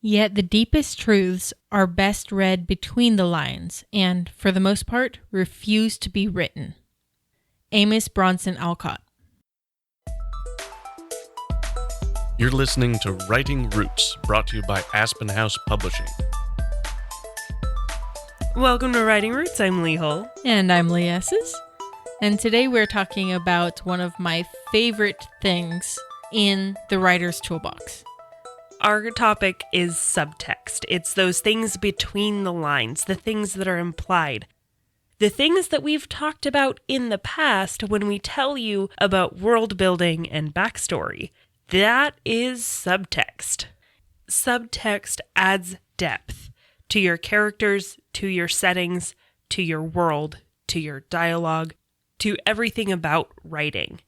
Yet the deepest truths are best read between the lines and, for the most part, refuse to be written. Amos Bronson Alcott. You're listening to Writing Roots, brought to you by Aspen House Publishing. Welcome to Writing Roots. I'm Lee Hull. And I'm Lee Esses. And today we're talking about one of my favorite things in the writer's toolbox. Our topic is subtext. It's those things between the lines, the things that are implied. The things that we've talked about in the past when we tell you about world building and backstory. That is subtext. Subtext adds depth to your characters, to your settings, to your world, to your dialogue, to everything about writing.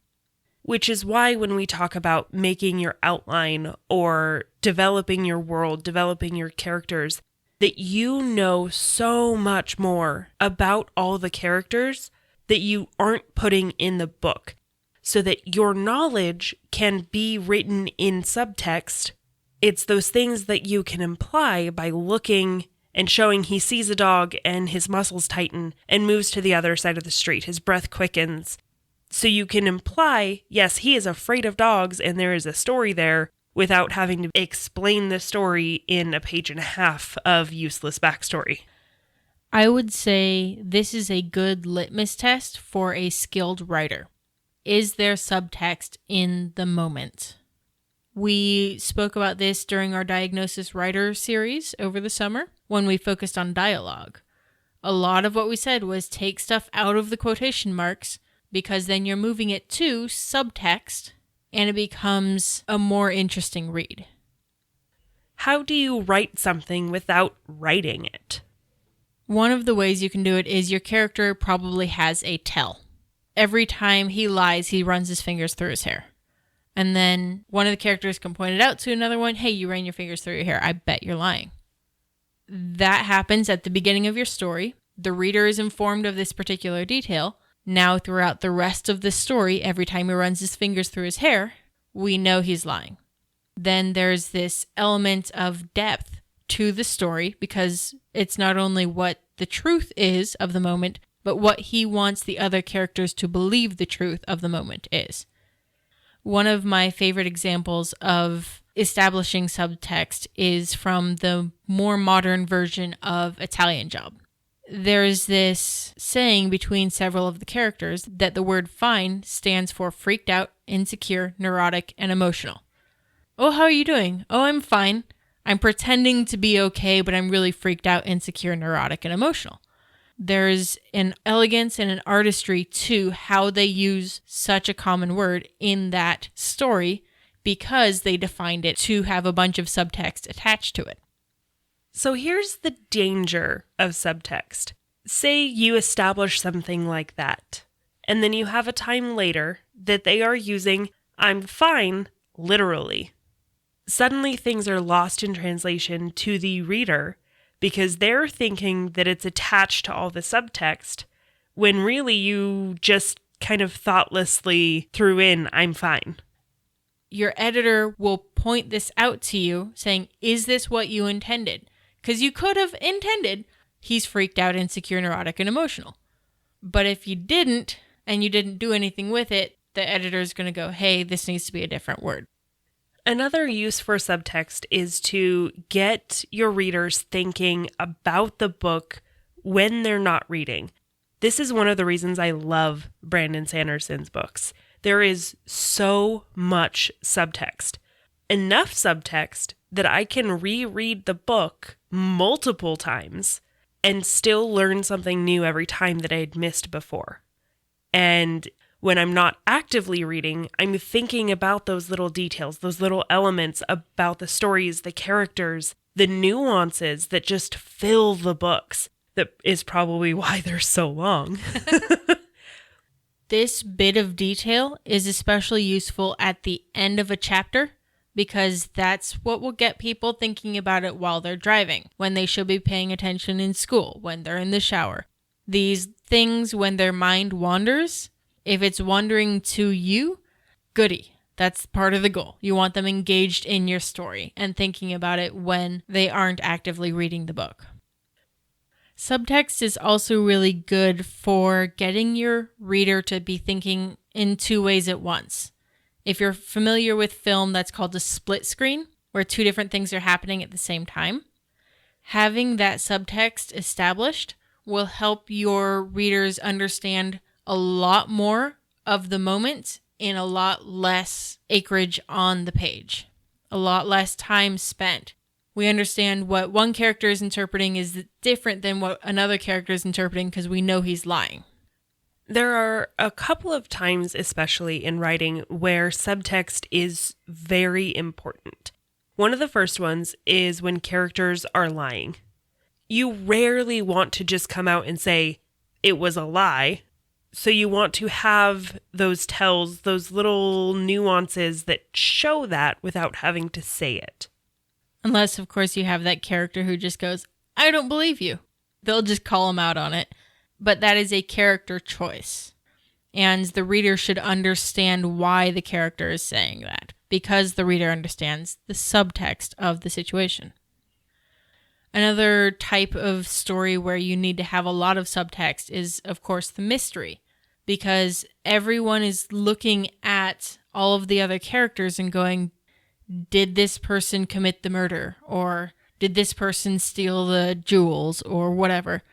Which is why when we talk about making your outline or developing your world, developing your characters, that you know so much more about all the characters that you aren't putting in the book, so that your knowledge can be written in subtext. It's those things that you can imply by looking and showing he sees a dog and his muscles tighten and moves to the other side of the street. His breath quickens. So you can imply, yes, he is afraid of dogs and there is a story there without having to explain the story in a page and a half of useless backstory. I would say this is a good litmus test for a skilled writer. Is there subtext in the moment? We spoke about this during our Diagnosis Writer series over the summer when we focused on dialogue. A lot of what we said was take stuff out of the quotation marks because then you're moving it to subtext and it becomes a more interesting read. How do you write something without writing it? One of the ways you can do it is your character probably has a tell. Every time he lies, he runs his fingers through his hair. And then one of the characters can point it out to another one, hey, you ran your fingers through your hair. I bet you're lying. That happens at the beginning of your story. The reader is informed of this particular detail. Now, throughout the rest of the story, every time he runs his fingers through his hair, we know he's lying. Then there's this element of depth to the story because it's not only what the truth is of the moment, but what he wants the other characters to believe the truth of the moment is. One of my favorite examples of establishing subtext is from the more modern version of Italian Job. There's this saying between several of the characters that the word fine stands for freaked out, insecure, neurotic, and emotional. Oh, how are you doing? Oh, I'm fine. I'm pretending to be okay, but I'm really freaked out, insecure, neurotic, and emotional. There's an elegance and an artistry to how they use such a common word in that story because they defined it to have a bunch of subtext attached to it. So here's the danger of subtext. Say you establish something like that, and then you have a time later that they are using I'm fine literally. Suddenly things are lost in translation to the reader because they're thinking that it's attached to all the subtext when really you just kind of thoughtlessly threw in I'm fine. Your editor will point this out to you saying, is this what you intended? Because you could have intended, he's freaked out, insecure, neurotic, and emotional. But if you didn't, and you didn't do anything with it, the editor's going to go, hey, this needs to be a different word. Another use for subtext is to get your readers thinking about the book when they're not reading. This is one of the reasons I love Brandon Sanderson's books. There is so much subtext. Enough subtext that I can reread the book multiple times and still learn something new every time that I had missed before. And when I'm not actively reading, I'm thinking about those little details, those little elements about the stories, the characters, the nuances that just fill the books. That is probably why they're so long. This bit of detail is especially useful at the end of a chapter because that's what will get people thinking about it while they're driving, when they should be paying attention in school, when they're in the shower. These things, when their mind wanders, if it's wandering to you, goody. That's part of the goal. You want them engaged in your story and thinking about it when they aren't actively reading the book. Subtext is also really good for getting your reader to be thinking in two ways at once. If you're familiar with film, that's called a split screen, where two different things are happening at the same time. Having that subtext established will help your readers understand a lot more of the moment in a lot less acreage on the page, a lot less time spent. We understand what one character is interpreting is different than what another character is interpreting because we know he's lying. There are a couple of times, especially in writing, where subtext is very important. One of the first ones is when characters are lying. You rarely want to just come out and say, it was a lie. So you want to have those tells, those little nuances that show that without having to say it. Unless, of course, you have that character who just goes, I don't believe you. They'll just call him out on it. But that is a character choice. And the reader should understand why the character is saying that, because the reader understands the subtext of the situation. Another type of story where you need to have a lot of subtext is, of course, the mystery, because everyone is looking at all of the other characters and going, did this person commit the murder? Or did this person steal the jewels? Or whatever.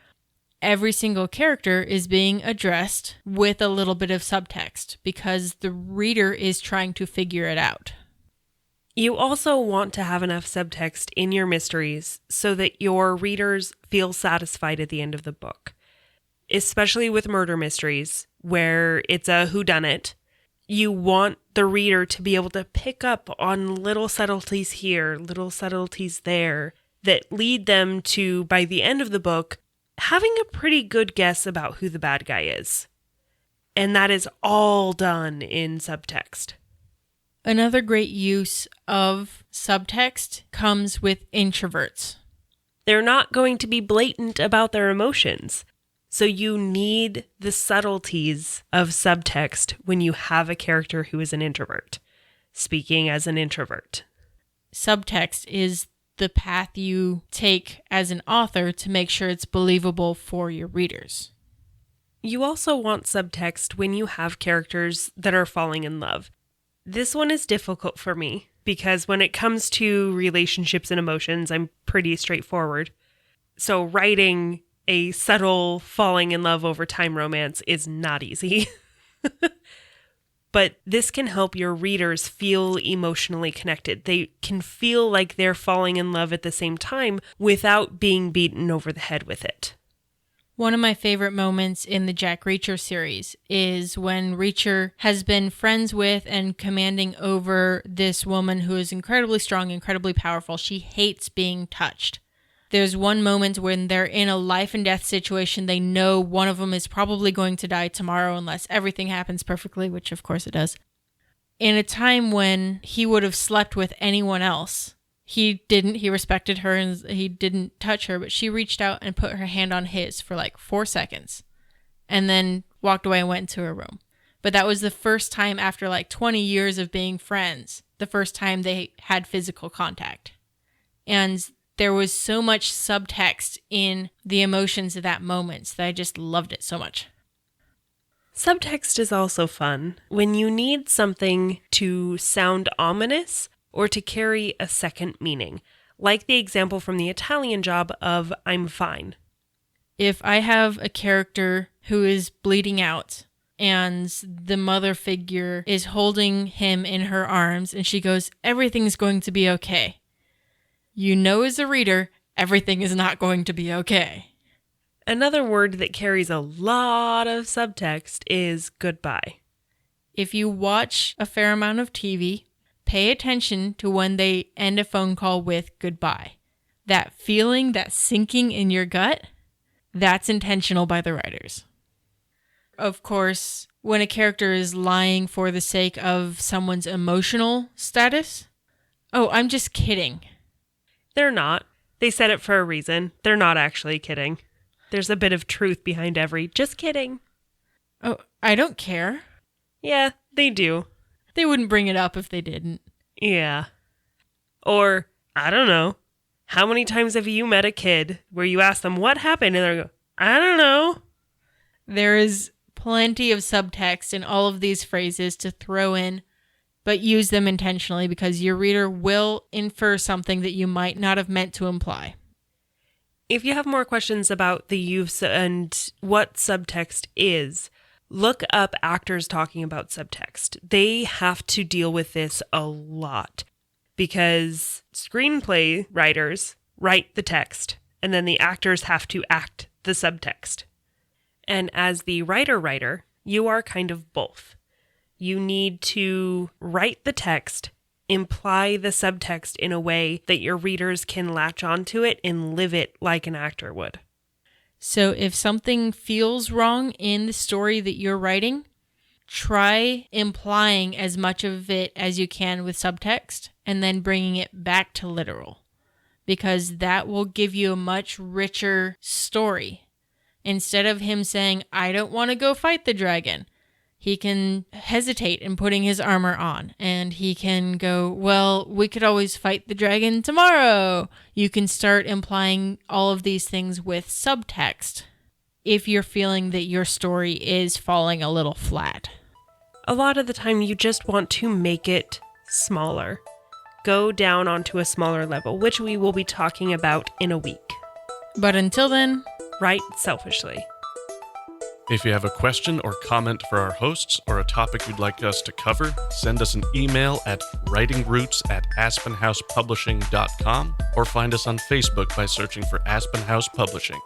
Every single character is being addressed with a little bit of subtext because the reader is trying to figure it out. You also want to have enough subtext in your mysteries so that your readers feel satisfied at the end of the book. Especially with murder mysteries, where it's a whodunit. You want the reader to be able to pick up on little subtleties here, little subtleties there, that lead them to, by the end of the book, having a pretty good guess about who the bad guy is. And that is all done in subtext. Another great use of subtext comes with introverts. They're not going to be blatant about their emotions. So you need the subtleties of subtext when you have a character who is an introvert, speaking as an introvert. Subtext is the path you take as an author to make sure it's believable for your readers. You also want subtext when you have characters that are falling in love. This one is difficult for me because when it comes to relationships and emotions, I'm pretty straightforward. So writing a subtle falling in love over time romance is not easy. But this can help your readers feel emotionally connected. They can feel like they're falling in love at the same time without being beaten over the head with it. One of my favorite moments in the Jack Reacher series is when Reacher has been friends with and commanding over this woman who is incredibly strong, incredibly powerful. She hates being touched. There's one moment when they're in a life and death situation. They know one of them is probably going to die tomorrow unless everything happens perfectly, which of course it does. In a time when he would have slept with anyone else, he didn't. He respected her and he didn't touch her, but she reached out and put her hand on his for like 4 seconds and then walked away and went into her room. But that was the first time after like 20 years of being friends, the first time they had physical contact. And there was so much subtext in the emotions of that moment that I just loved it so much. Subtext is also fun when you need something to sound ominous or to carry a second meaning, like the example from the Italian Job of I'm fine. If I have a character who is bleeding out and the mother figure is holding him in her arms and she goes, everything's going to be okay. You know as a reader, everything is not going to be okay. Another word that carries a lot of subtext is goodbye. If you watch a fair amount of TV, pay attention to when they end a phone call with goodbye. That feeling, that sinking in your gut, that's intentional by the writers. Of course, when a character is lying for the sake of someone's emotional status, oh, I'm just kidding. They're not. They said it for a reason. They're not actually kidding. There's a bit of truth behind every just kidding. Oh, I don't care. Yeah, they do. They wouldn't bring it up if they didn't. Yeah. Or, I don't know. How many times have you met a kid where you ask them what happened and they go, I don't know. There is plenty of subtext in all of these phrases to throw in, but use them intentionally because your reader will infer something that you might not have meant to imply. If you have more questions about the use and what subtext is, look up actors talking about subtext. They have to deal with this a lot because screenplay writers write the text and then the actors have to act the subtext. And as the writer, you are kind of both. You need to write the text, imply the subtext in a way that your readers can latch onto it and live it like an actor would. So if something feels wrong in the story that you're writing, try implying as much of it as you can with subtext and then bringing it back to literal, because that will give you a much richer story. Instead of him saying, I don't want to go fight the dragon, he can hesitate in putting his armor on, and he can go, well, we could always fight the dragon tomorrow. You can start implying all of these things with subtext if you're feeling that your story is falling a little flat. A lot of the time, you just want to make it smaller. Go down onto a smaller level, which we will be talking about in a week. But until then, write selfishly. If you have a question or comment for our hosts or a topic you'd like us to cover, send us an email at writingroots@aspenhousepublishing.com or find us on Facebook by searching for Aspen House Publishing.